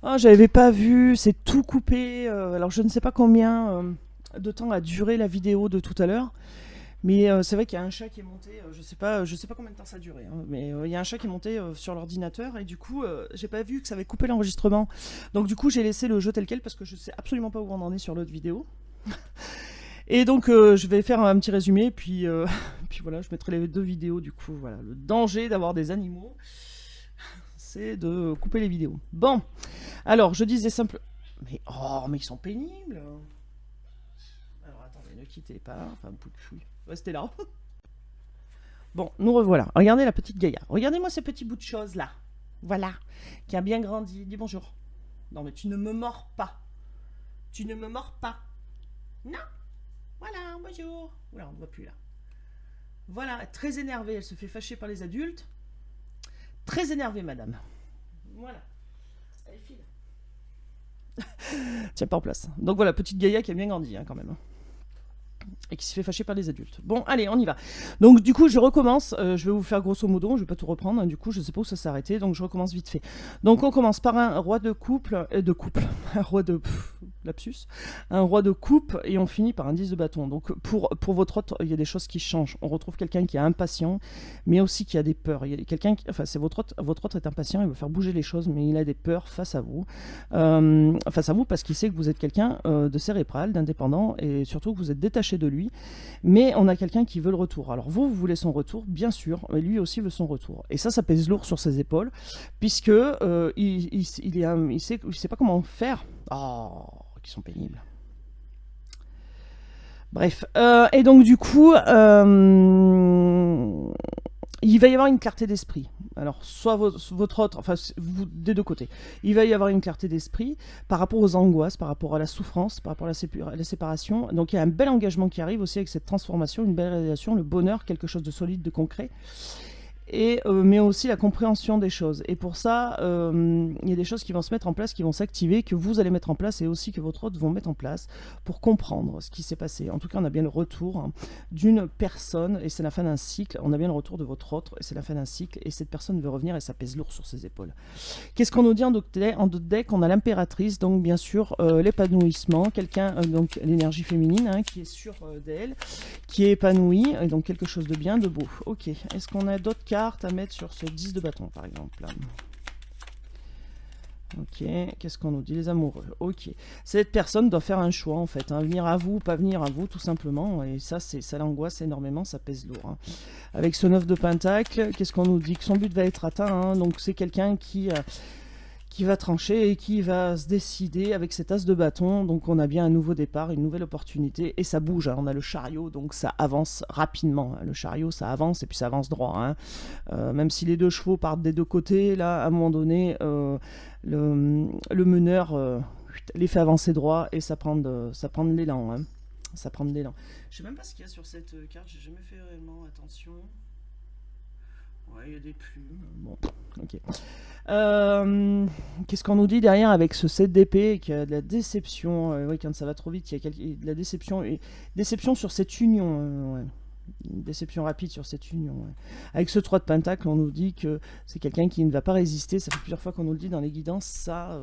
Ah, j'avais pas vu, c'est tout coupé. Alors je ne sais pas combien de temps a duré la vidéo de tout à l'heure, mais c'est vrai qu'il y a un chat qui est monté. Je sais pas combien de temps ça a duré, hein, mais il y a un chat qui est monté sur l'ordinateur et du coup j'ai pas vu que ça avait coupé l'enregistrement. Donc du coup j'ai laissé le jeu tel quel parce que je sais absolument pas où on en est sur l'autre vidéo. Et donc je vais faire un petit résumé puis puis voilà, je mettrai les deux vidéos du coup. Voilà, le danger d'avoir des animaux, c'est de couper les vidéos. Bon. Alors, je disais simple. Mais oh, mais ils sont pénibles. Alors attendez, ne quittez pas. Enfin, bout de chouille. Restez là. Bon, nous revoilà. Regardez la petite Gaïa. Regardez-moi ces petits bouts de choses là. Voilà. Qui a bien grandi. Dis bonjour. Non, mais tu ne me mords pas. Tu ne me mords pas. Non. Voilà, bonjour. Oula, on ne voit plus là. Voilà, très énervée. Elle se fait fâcher par les adultes. Très énervée, madame. Voilà. Elle file. Tiens pas en place. Donc voilà, petite Gaïa qui a bien grandi hein, quand même. Et qui se fait fâcher par les adultes. Bon, allez, on y va. Donc, du coup, je recommence. Je vais vous faire grosso modo, je vais pas tout reprendre. Hein, du coup, je sais pas où ça s'est arrêté, donc je recommence vite fait. Donc, on commence par un roi de couple, un roi de lapsus, un roi de coupe, et on finit par un 10 de bâton. Donc, pour votre hôte, il y a des choses qui changent. On retrouve quelqu'un qui est impatient, mais aussi qui a des peurs. Il y a quelqu'un, enfin, c'est votre hôte est impatient, il veut faire bouger les choses, mais il a des peurs face à vous, parce qu'il sait que vous êtes quelqu'un de cérébral, d'indépendant, et surtout que vous êtes détaché de lui. Mais on a quelqu'un qui veut le retour. Alors vous voulez son retour, bien sûr, mais lui aussi veut son retour. Et ça pèse lourd sur ses épaules, puisque il sait pas comment faire. Oh, qui sont pénibles. Bref, et donc du coup, il va y avoir une clarté d'esprit. Alors, soit votre autre, enfin, vous, des deux côtés. Il va y avoir une clarté d'esprit par rapport aux angoisses, par rapport à la souffrance, par rapport à la séparation. Donc, il y a un bel engagement qui arrive aussi avec cette transformation, une belle réalisation, le bonheur, quelque chose de solide, de concret. Mais aussi la compréhension des choses. Et pour ça, il y a des choses qui vont se mettre en place, qui vont s'activer, que vous allez mettre en place et aussi que votre hôte vont mettre en place pour comprendre ce qui s'est passé. En tout cas, on a bien le retour d'une personne et c'est la fin d'un cycle. On a bien le retour de votre hôte et c'est la fin d'un cycle et cette personne veut revenir et ça pèse lourd sur ses épaules. Qu'est-ce qu'on nous dit en deck? On a l'impératrice, donc bien sûr l'épanouissement, quelqu'un, donc l'énergie féminine qui est sûre d'elle, qui est épanouie, et donc quelque chose de bien, de beau. Ok, est-ce qu'on a d'autres cartes à mettre sur ce 10 de bâton par exemple? Ok, qu'est-ce qu'on nous dit? Les amoureux. Ok, cette personne doit faire un choix en fait, venir à vous, pas venir à vous tout simplement, et ça l'angoisse énormément, ça pèse lourd. Avec ce 9 de pentacle, qu'est-ce qu'on nous dit? Que son but va être atteint, donc c'est quelqu'un qui va trancher et qui va se décider avec cet as de bâton. Donc on a bien un nouveau départ, une nouvelle opportunité et ça bouge. On a le chariot, donc ça avance rapidement. Le chariot, ça avance et puis ça avance droit. Même si les deux chevaux partent des deux côtés, là, à un moment donné, le meneur les fait avancer droit et ça prend de l'élan. Ça prend de l'élan. Je sais même pas ce qu'il y a sur cette carte, j'ai jamais fait réellement attention. Ouais, il y a des plumes. Bon, ok. Qu'est-ce qu'on nous dit derrière avec ce 7 d'épée, qui a de la déception, oui, quand ça va trop vite, il y a de la déception sur cette union, ouais. Une déception rapide sur cette union. Ouais. Avec ce 3 de pentacle, on nous dit que c'est quelqu'un qui ne va pas résister, ça fait plusieurs fois qu'on nous le dit dans les guidances, ça...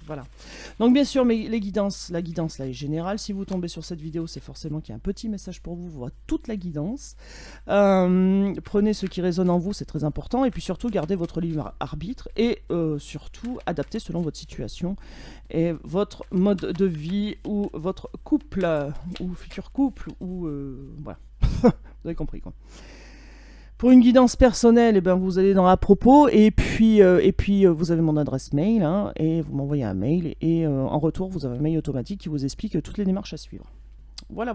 Voilà. Donc bien sûr, mais la guidance là est générale. Si vous tombez sur cette vidéo, c'est forcément qu'il y a un petit message pour vous. Vous voyez toute la guidance. Prenez ce qui résonne en vous, c'est très important. Et puis surtout, gardez votre libre arbitre et surtout, adaptez selon votre situation et votre mode de vie ou votre couple ou futur couple ou voilà. Vous avez compris quoi. Pour une guidance personnelle, eh ben, vous allez dans à propos et puis vous avez mon adresse mail et vous m'envoyez un mail et en retour vous avez un mail automatique qui vous explique toutes les démarches à suivre. Voilà.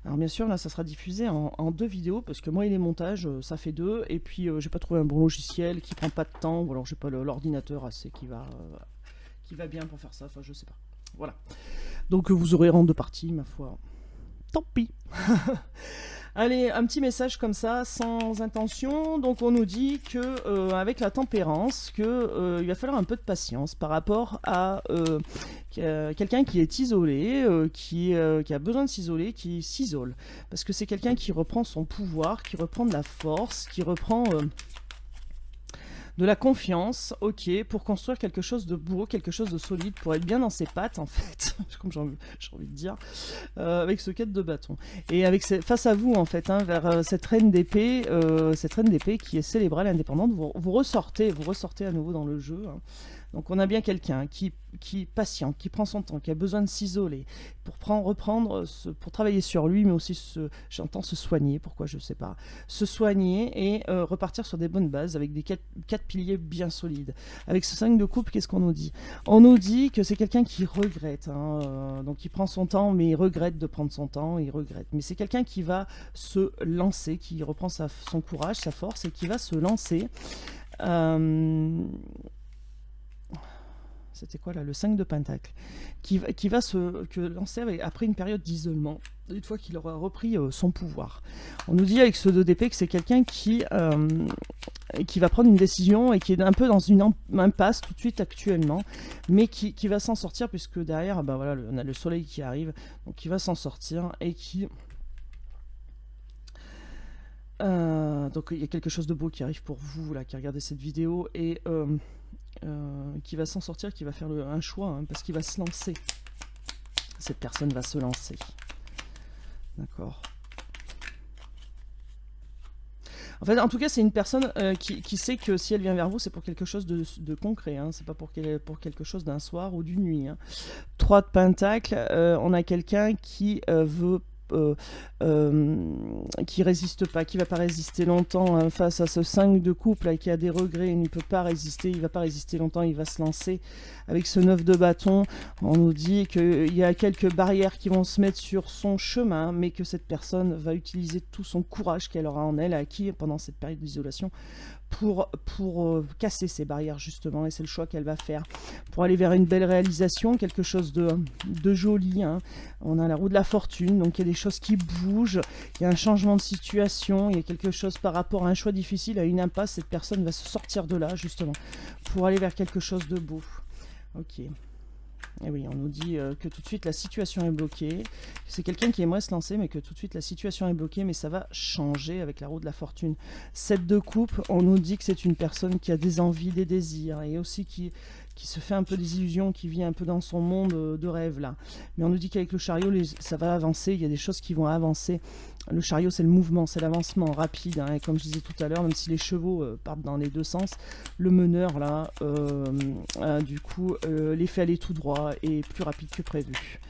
Alors bien sûr là ça sera diffusé en 2 vidéos parce que moi et les montages ça fait 2 et puis j'ai pas trouvé un bon logiciel qui prend pas de temps ou alors j'ai pas l'ordinateur assez qui va bien pour faire ça, enfin je sais pas. Voilà. Donc vous aurez en 2 parties ma foi. Tant pis. Allez, un petit message comme ça, sans intention. Donc on nous dit que avec la tempérance, il va falloir un peu de patience par rapport à quelqu'un qui est isolé, qui a besoin de s'isoler, qui s'isole. Parce que c'est quelqu'un qui reprend son pouvoir, qui reprend de la force, qui reprend de la confiance, ok, pour construire quelque chose de beau, quelque chose de solide, pour être bien dans ses pattes en fait, comme j'ai envie de dire, avec ce 4 de bâton. Et avec face à vous en fait, hein, vers cette reine d'épée qui est célébrale, indépendante, vous ressortez à nouveau dans le jeu. Hein. Donc on a bien quelqu'un qui patiente, qui prend son temps, qui a besoin de s'isoler pour pour travailler sur lui, mais aussi j'entends se soigner, pourquoi je sais pas, se soigner et repartir sur des bonnes bases avec des quatre piliers bien solides. Avec ce 5 de coupe, qu'est-ce qu'on nous dit? On nous dit que c'est quelqu'un qui regrette, hein, donc il prend son temps, mais il regrette de prendre son temps, il regrette. Mais c'est quelqu'un qui va se lancer, qui reprend son courage, sa force et qui va se lancer. C'était quoi là? Le 5 de pentacle, qui va se lancer après une période d'isolement, une fois qu'il aura repris son pouvoir. On nous dit avec ce 2 d'épée que c'est quelqu'un qui va prendre une décision et qui est un peu dans une impasse tout de suite actuellement, mais qui va s'en sortir, puisque derrière, ben voilà, on a le soleil qui arrive, donc qui va s'en sortir et qui... donc il y a quelque chose de beau qui arrive pour vous là qui regardez cette vidéo et qui va s'en sortir, qui va faire un choix, hein, parce qu'il va se lancer. Cette personne va se lancer. D'accord. En fait, en tout cas, c'est une personne qui sait que si elle vient vers vous, c'est pour quelque chose de concret. Hein. C'est pas pour quelque chose d'un soir ou d'une nuit. Hein. 3 de pentacle, on a quelqu'un qui veut qui résiste pas, qui va pas résister longtemps hein, face à ce 5 de coupe là, qui a des regrets, il ne peut pas résister, il va pas résister longtemps, il va se lancer. Avec ce 9 de bâton, on nous dit qu'il y a quelques barrières qui vont se mettre sur son chemin, mais que cette personne va utiliser tout son courage qu'elle aura en elle, acquis pendant cette période d'isolation, pour casser ces barrières justement, et c'est le choix qu'elle va faire pour aller vers une belle réalisation, quelque chose de joli. Hein. On a la roue de la fortune, donc il y a des choses qui bougent, il y a un changement de situation, il y a quelque chose par rapport à un choix difficile, à une impasse, cette personne va se sortir de là justement pour aller vers quelque chose de beau. Ok. Et oui, on nous dit que tout de suite la situation est bloquée. C'est quelqu'un qui aimerait se lancer, mais que tout de suite la situation est bloquée, mais ça va changer avec la roue de la fortune. 7 de coupe, on nous dit que c'est une personne qui a des envies, des désirs, et aussi qui se fait un peu des illusions, qui vit un peu dans son monde de rêve là. Mais on nous dit qu'avec le chariot, ça va avancer, il y a des choses qui vont avancer. Le chariot, c'est le mouvement, c'est l'avancement rapide. Hein, et comme je disais tout à l'heure, même si les chevaux partent dans les deux sens, le meneur là, du coup, les fait aller tout droit et plus rapide que prévu.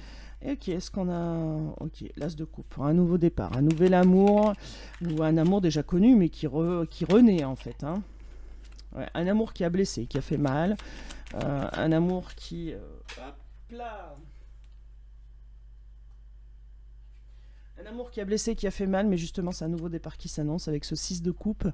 Et ok, est-ce qu'on a... Ok, l'as de coupe, un nouveau départ, un nouvel amour, ou un amour déjà connu, mais qui renaît en fait. Hein. Ouais, un amour qui a blessé, qui a fait mal, un amour qui... hop là. Un amour qui a blessé, qui a fait mal, mais justement c'est un nouveau départ qui s'annonce avec ce 6 de coupe.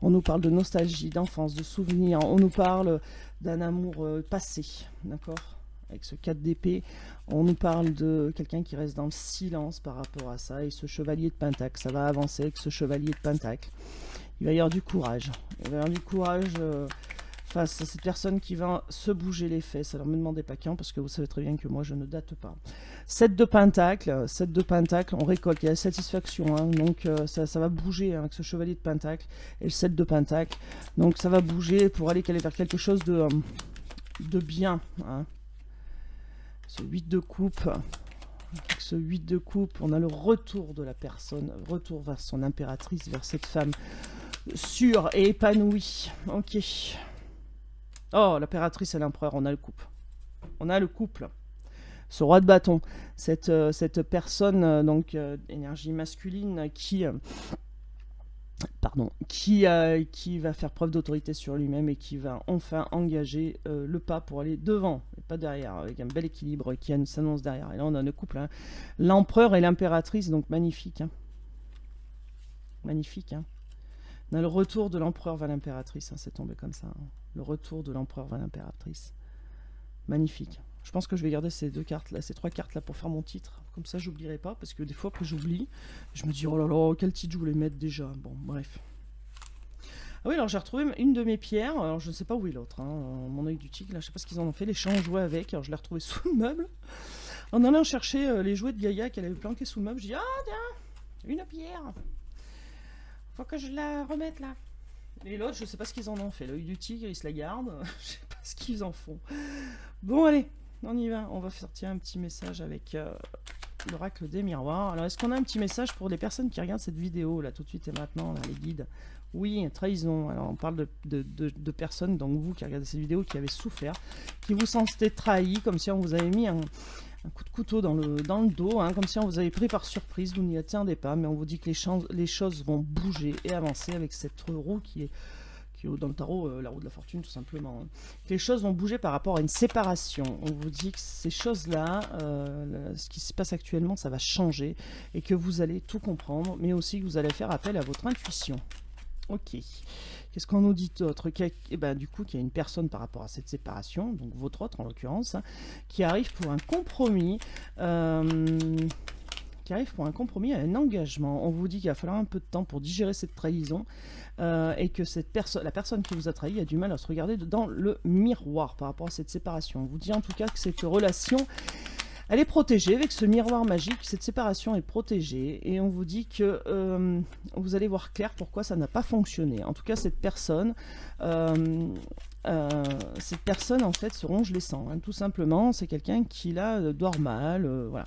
On nous parle de nostalgie, d'enfance, de souvenirs, on nous parle d'un amour passé, d'accord? Avec ce 4 d'épée, on nous parle de quelqu'un qui reste dans le silence par rapport à ça, et ce chevalier de pentacle, ça va avancer avec ce chevalier de pentacle. Il va y avoir du courage, il va y avoir du courage face à cette personne qui va se bouger les fesses. Alors ne me demandez pas quand, parce que vous savez très bien que moi je ne date pas. 7 de pentacle, on récolte, il y a la satisfaction, hein, donc ça va bouger hein, avec ce chevalier de pentacle et le 7 de pentacle, donc ça va bouger pour aller vers quelque chose de bien. Hein. Ce 8 de coupe, avec ce 8 de coupe, on a le retour de la personne, retour vers son impératrice, vers cette femme sûre et épanouie. Ok. Oh, l'impératrice et l'empereur, on a le couple. On a le couple. Ce roi de bâton, cette personne, donc énergie masculine, qui va faire preuve d'autorité sur lui-même et qui va enfin engager le pas pour aller devant et pas derrière, avec un bel équilibre qui s'annonce derrière. Et là, on a le couple, hein. L'empereur et l'impératrice, donc magnifique. Hein. Magnifique, hein. On a le retour de l'empereur vers l'impératrice, hein, c'est tombé comme ça. Hein. Le retour de l'empereur vers l'impératrice. Magnifique. Je pense que je vais garder ces 2 cartes là, ces 3 cartes là pour faire mon titre. Comme ça, j'oublierai pas, parce que des fois, après, j'oublie. Je me dis, oh là là, quel titre je voulais mettre déjà. Bon, bref. Ah oui, alors j'ai retrouvé une de mes pierres. Alors, je ne sais pas où est l'autre. Hein. Mon œil du tigre, là, je sais pas ce qu'ils en ont fait. Les chats ont joué avec. Alors, je l'ai retrouvé sous le meuble. En allant chercher les jouets de Gaïa qu'elle avait planqués sous le meuble, je dis, ah, tiens, une pierre. Faut que je la remette là. Et l'autre, je sais pas ce qu'ils en ont fait. L'œil du tigre, ils se la gardent. Je sais pas ce qu'ils en font. Bon, allez, on y va. On va sortir un petit message avec l'oracle des miroirs. Alors, est-ce qu'on a un petit message pour les personnes qui regardent cette vidéo, là, tout de suite et maintenant, là, les guides? Oui, trahison. Alors, on parle de personnes, donc vous qui regardez cette vidéo, qui avez souffert, qui vous sentez trahi, comme si on vous avait mis un coup de couteau dans le dos, hein, comme si on vous avait pris par surprise, vous n'y attendez pas, mais on vous dit que les choses vont bouger et avancer avec cette roue qui est dans le tarot, la roue de la fortune tout simplement. Hein. Les choses vont bouger par rapport à une séparation. On vous dit que ces choses-là, ce qui se passe actuellement, ça va changer et que vous allez tout comprendre, mais aussi que vous allez faire appel à votre intuition. Ok. Qu'est-ce qu'on nous dit d'autre? Du coup, qu'il y a une personne par rapport à cette séparation, donc votre autre en l'occurrence, hein, qui arrive pour un compromis, à un engagement. On vous dit qu'il va falloir un peu de temps pour digérer cette trahison et que la personne qui vous a trahi a du mal à se regarder dans le miroir par rapport à cette séparation. On vous dit en tout cas que cette relation, elle est protégée avec ce miroir magique, cette séparation est protégée et on vous dit que vous allez voir clair pourquoi ça n'a pas fonctionné. En tout cas, cette personne en fait se ronge les sangs, hein, tout simplement. C'est quelqu'un qui là dort mal, voilà.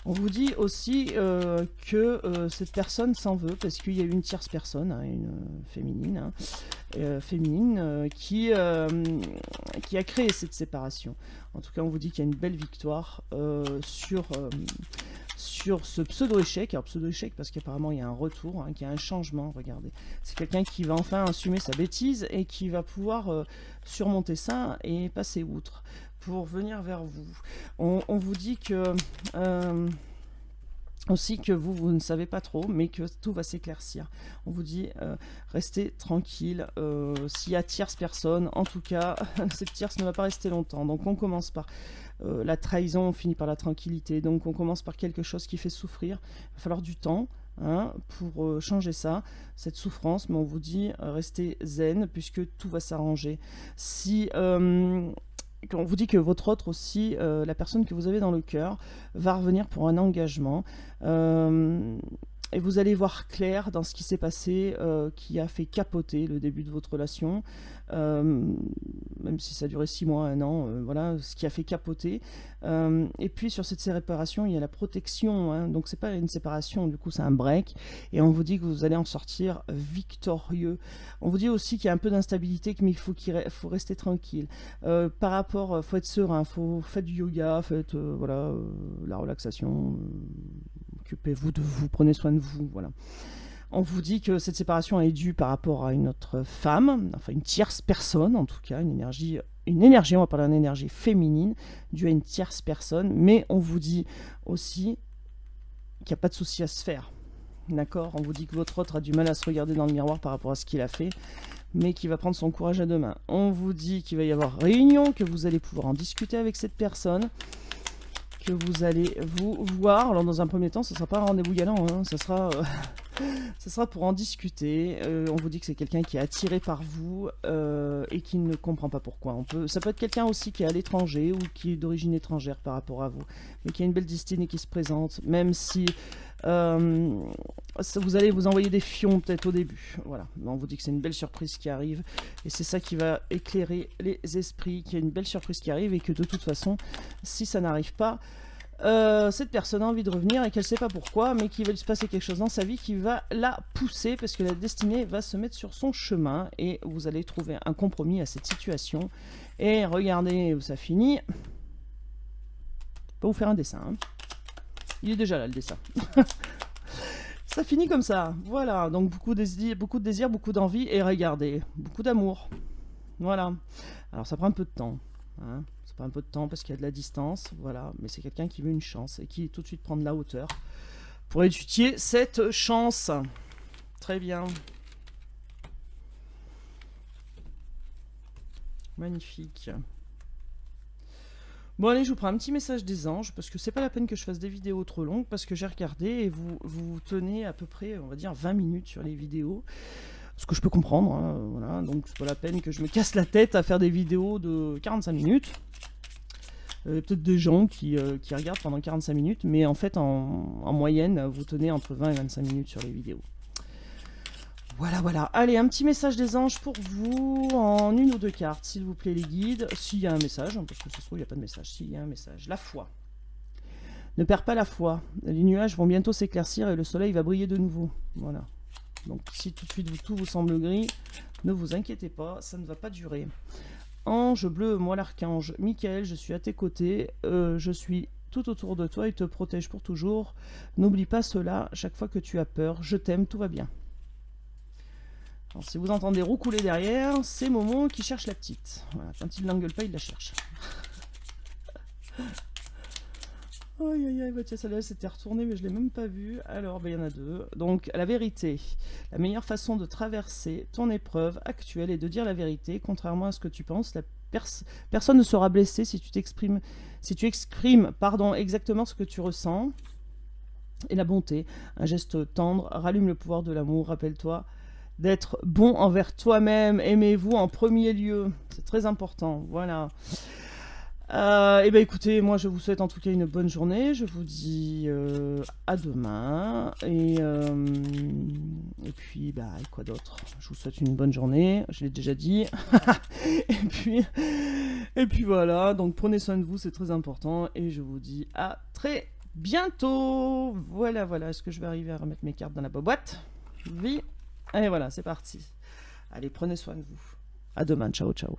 On vous dit aussi que cette personne s'en veut parce qu'il y a une tierce personne, hein, une féminine, qui a créé cette séparation. En tout cas, on vous dit qu'il y a une belle victoire sur ce pseudo-échec. Alors pseudo-échec parce qu'apparemment il y a un retour, hein, qu'il y a un changement, regardez. C'est quelqu'un qui va enfin assumer sa bêtise et qui va pouvoir surmonter ça et passer outre pour venir vers vous. On vous dit que... aussi que vous ne savez pas trop, mais que tout va s'éclaircir. On vous dit, restez tranquille, s'il y a tierce personne, en tout cas, cette tierce ne va pas rester longtemps. Donc on commence par la trahison, on finit par la tranquillité, donc on commence par quelque chose qui fait souffrir. Il va falloir du temps, hein, pour changer ça, cette souffrance, mais on vous dit, restez zen, puisque tout va s'arranger. Si... on vous dit que votre autre aussi, la personne que vous avez dans le cœur, va revenir pour un engagement. Et vous allez voir clair dans ce qui s'est passé, qui a fait capoter le début de votre relation. Même si ça a duré 6 mois, 1 an, voilà, ce qui a fait capoter. Et puis sur cette séparation, il y a la protection, hein, donc c'est pas une séparation, du coup c'est un break, et on vous dit que vous allez en sortir victorieux. On vous dit aussi qu'il y a un peu d'instabilité, mais il faut rester tranquille. Par rapport, faut être serein, faites du yoga, faites la relaxation, occupez-vous de vous, prenez soin de vous, voilà. On vous dit que cette séparation est due par rapport à une autre femme, enfin une tierce personne en tout cas, une énergie, on va parler d'une énergie féminine, due à une tierce personne, mais on vous dit aussi qu'il n'y a pas de souci à se faire, d'accord? On vous dit que votre autre a du mal à se regarder dans le miroir par rapport à ce qu'il a fait, mais qu'il va prendre son courage à deux mains. On vous dit qu'il va y avoir réunion, que vous allez pouvoir en discuter avec cette personne, que vous allez vous voir. Alors dans un premier temps, ce ne sera pas un rendez-vous galant, hein, ça sera pour en discuter. On vous dit que c'est quelqu'un qui est attiré par vous et qui ne comprend pas pourquoi. Ça peut être quelqu'un aussi qui est à l'étranger ou qui est d'origine étrangère par rapport à vous, mais qui a une belle destinée qui se présente, même si vous allez vous envoyer des fions peut-être au début. Voilà. Mais on vous dit que c'est une belle surprise qui arrive et c'est ça qui va éclairer les esprits, qu'il y a une belle surprise qui arrive et que de toute façon, si ça n'arrive pas, cette personne a envie de revenir et qu'elle ne sait pas pourquoi, mais qu'il va se passer quelque chose dans sa vie qui va la pousser parce que la destinée va se mettre sur son chemin et vous allez trouver un compromis à cette situation. Et regardez où ça finit. Je vais vous faire un dessin. Hein. Il est déjà là le dessin. Ça finit comme ça. Voilà, donc beaucoup de désirs, beaucoup d'envie et regardez, beaucoup d'amour. Voilà. Alors ça prend un peu de temps. Hein. Ça prend un peu de temps parce qu'il y a de la distance, voilà, mais c'est quelqu'un qui veut une chance et qui tout de suite prend de la hauteur pour étudier cette chance. Très bien. Magnifique. Bon allez, je vous prends un petit message des anges parce que c'est pas la peine que je fasse des vidéos trop longues parce que j'ai regardé et vous tenez à peu près, on va dire 20 minutes sur les vidéos. Ce que je peux comprendre, hein, voilà, donc c'est pas la peine que je me casse la tête à faire des vidéos de 45 minutes. Peut-être des gens qui regardent pendant 45 minutes, mais en fait en moyenne vous tenez entre 20 et 25 minutes sur les vidéos. Voilà, voilà. Allez, un petit message des anges pour vous en une ou deux cartes, s'il vous plaît, les guides. S'il y a un message, hein, parce que ça se trouve, il n'y a pas de message. S'il y a un message. La foi. Ne perds pas la foi. Les nuages vont bientôt s'éclaircir et le soleil va briller de nouveau. Voilà. Donc, si tout de suite tout vous semble gris, ne vous inquiétez pas, ça ne va pas durer. Ange bleu, moi l'archange Michael, je suis à tes côtés. Je suis tout autour de toi et te protège pour toujours. N'oublie pas cela chaque fois que tu as peur. Je t'aime, tout va bien. Alors, si vous entendez roue couler derrière, c'est Momo qui cherche la petite. Voilà, quand il l'engueule pas, il la cherche. Aïe aïe aïe, bah tiens, celle-là s'était retournée, mais je l'ai même pas vue. Alors, bah, il y en a deux. Donc, la vérité. La meilleure façon de traverser ton épreuve actuelle est de dire la vérité, contrairement à ce que tu penses. Personne ne sera blessé si tu exprimes, pardon, exactement ce que tu ressens. Et la bonté, un geste tendre, rallume le pouvoir de l'amour. Rappelle-toi d'être bon envers toi-même. Aimez-vous en premier lieu. C'est très important. Voilà. Et ben écoutez, moi je vous souhaite en tout cas une bonne journée. Je vous dis à demain. Et puis, bah, et quoi d'autre? Je vous souhaite une bonne journée. Je l'ai déjà dit. et puis voilà. Donc prenez soin de vous, c'est très important. Et je vous dis à très bientôt. Voilà, voilà. Est-ce que je vais arriver à remettre mes cartes dans la boîte? Oui. Et voilà, c'est parti. Allez, prenez soin de vous. À demain. Ciao, ciao.